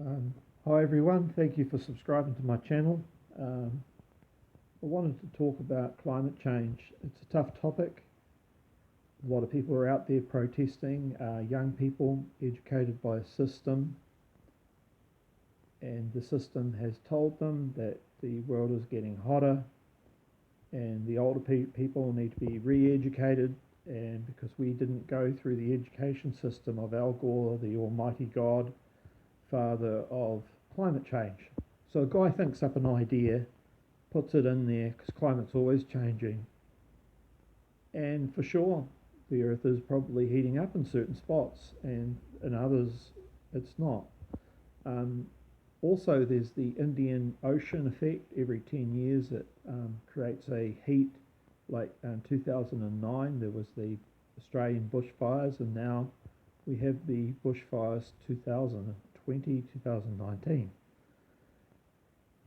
Um, Hi everyone, thank you for subscribing to my channel. I wanted to talk about climate change. It's a tough topic. A lot of people are out there protesting, young people educated by a system, and the system has told them that the world is getting hotter and the older people need to be re-educated, and because we didn't go through the education system of Al Gore, the almighty God, father of climate change. So a guy thinks up an idea, puts it in there, because climate's always changing. And for sure, the Earth is probably heating up in certain spots, and in others, it's not. Um, Also, there's the Indian Ocean effect. Every 10 years, it creates a heat. Like in 2009, there was the Australian bushfires, and now we have the bushfires 2020, 2019.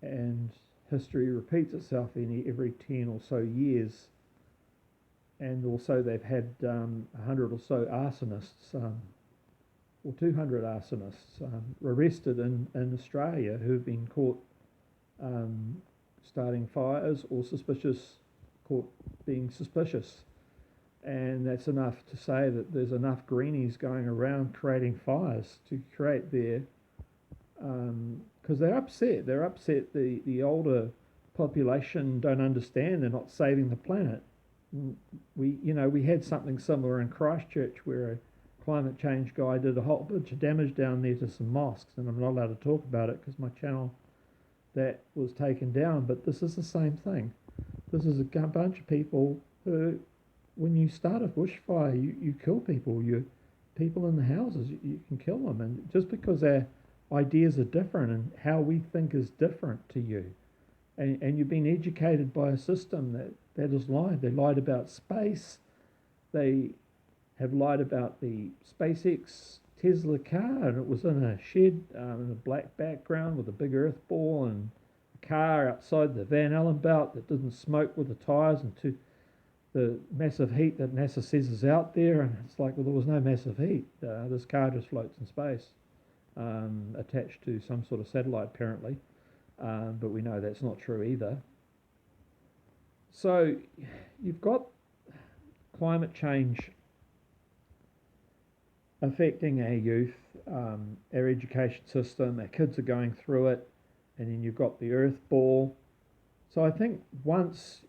And history repeats itself in every 10 or so years. And also, they've had 100 or so arsonists, or 200 arsonists, arrested in Australia who've been caught starting fires or caught being suspicious. And that's enough to say that there's enough greenies going around creating fires to create their, because they're upset. They're upset the older population don't understand they're not saving the planet. We had something similar in Christchurch where a climate change guy did a whole bunch of damage down there to some mosques, and I'm not allowed to talk about it because my channel that was taken down. But this is the same thing. This is a bunch of people who, when you start a bushfire, you kill people. People in the houses, you can kill them, and just because our ideas are different and how we think is different to you, and you've been educated by a system that has lied. They lied about space. They have lied about the SpaceX Tesla car, and it was in a shed in a black background with a big earth ball, and a car outside the Van Allen belt that didn't smoke with the tyres, and the massive heat that NASA says is out there. And it's like, well, there was no massive heat. This car just floats in space, attached to some sort of satellite apparently, but we know that's not true either. So you've got climate change affecting our youth, our education system. Our kids are going through it, and then you've got the earth ball. So I think once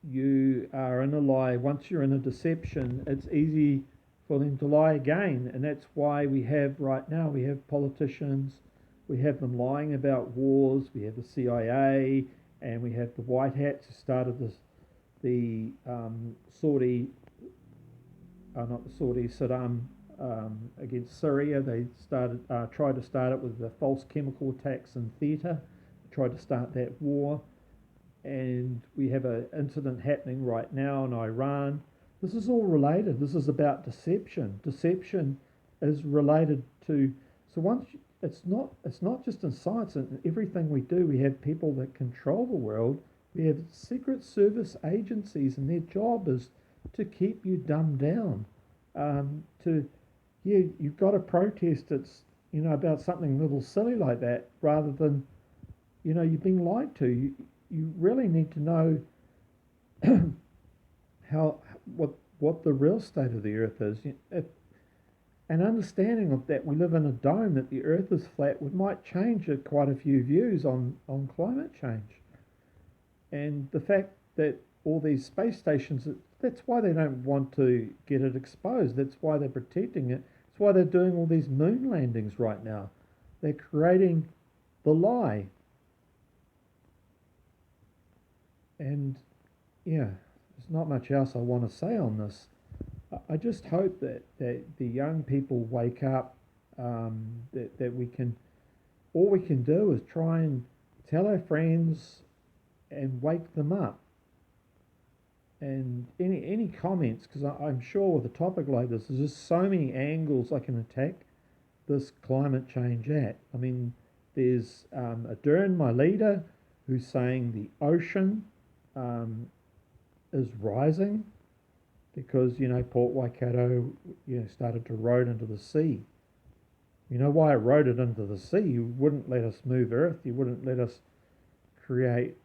you are in a lie, once you're in a deception, it's easy for them to lie again. And that's why right now, we have politicians, we have them lying about wars, we have the CIA, and we have the white hats who started the Saudi, not the Saudi, Saddam, against Syria. They tried to start it with the false chemical attacks in theatre, tried to start that war. And we have an incident happening right now in Iran. This is all related. This is about deception. Deception is related to, so once it's not just in science. And everything we do, we have people that control the world. We have secret service agencies, and their job is to keep you dumbed down. To Yeah, you've got to protest. It's about something little silly like that, rather than you're being lied to. You really need to know how what the real state of the Earth is. If an understanding of that we live in a dome, that the Earth is flat, might change quite a few views on climate change. And the fact that all these space stations, that's why they don't want to get it exposed. That's why they're protecting it. That's why they're doing all these moon landings right now. They're creating the lie. And yeah, there's not much else I want to say on this. I just hope that the young people wake up, that all we can do is try and tell our friends and wake them up. And any comments, because I'm sure with a topic like this, there's just so many angles I can attack this climate change at. I mean, there's Adern, my leader, who's saying the ocean is rising because Port Waikato started to erode into the sea. You know why it eroded into the sea? You wouldn't let us move Earth. You wouldn't let us create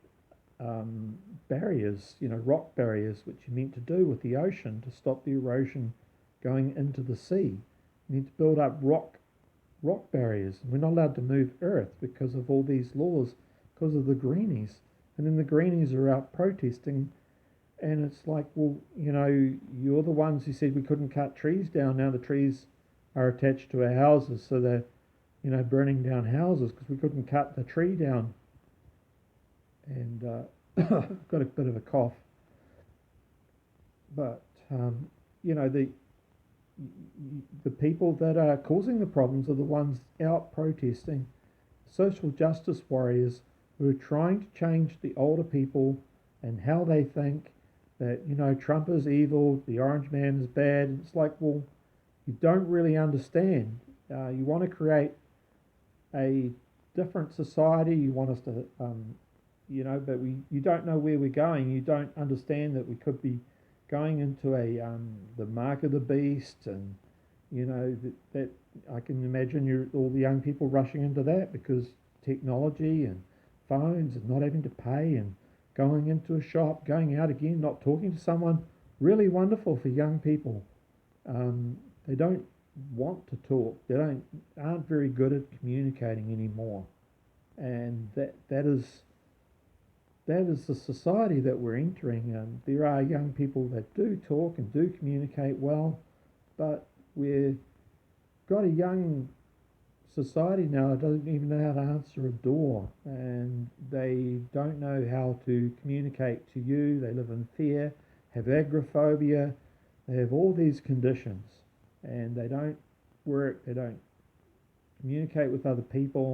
barriers, rock barriers, which you meant to do with the ocean to stop the erosion going into the sea. You need to build up rock barriers. We're not allowed to move Earth because of all these laws, because of the greenies. And then the greenies are out protesting, and it's like, well, you're the ones who said we couldn't cut trees down. Now the trees are attached to our houses, so they're, burning down houses because we couldn't cut the tree down. And I've got a bit of a cough, but the people that are causing the problems are the ones out protesting, social justice warriors who are trying to change the older people and how they think that, Trump is evil, the orange man is bad. It's like, well, you don't really understand. You want to create a different society. You want us to, but you don't know where we're going. You don't understand that we could be going into the mark of the beast, and that I can imagine all the young people rushing into that because technology and phones and not having to pay and going into a shop, going out again, not talking to someone. Really wonderful for young people. They don't want to talk. They aren't very good at communicating anymore, and that is the society that we're entering. There are young people that do talk and do communicate well, but we've got a young society now that doesn't even know how to answer a door, and they don't know how to communicate to you. They live in fear, have agoraphobia, they have all these conditions, and they don't work, they don't communicate with other people.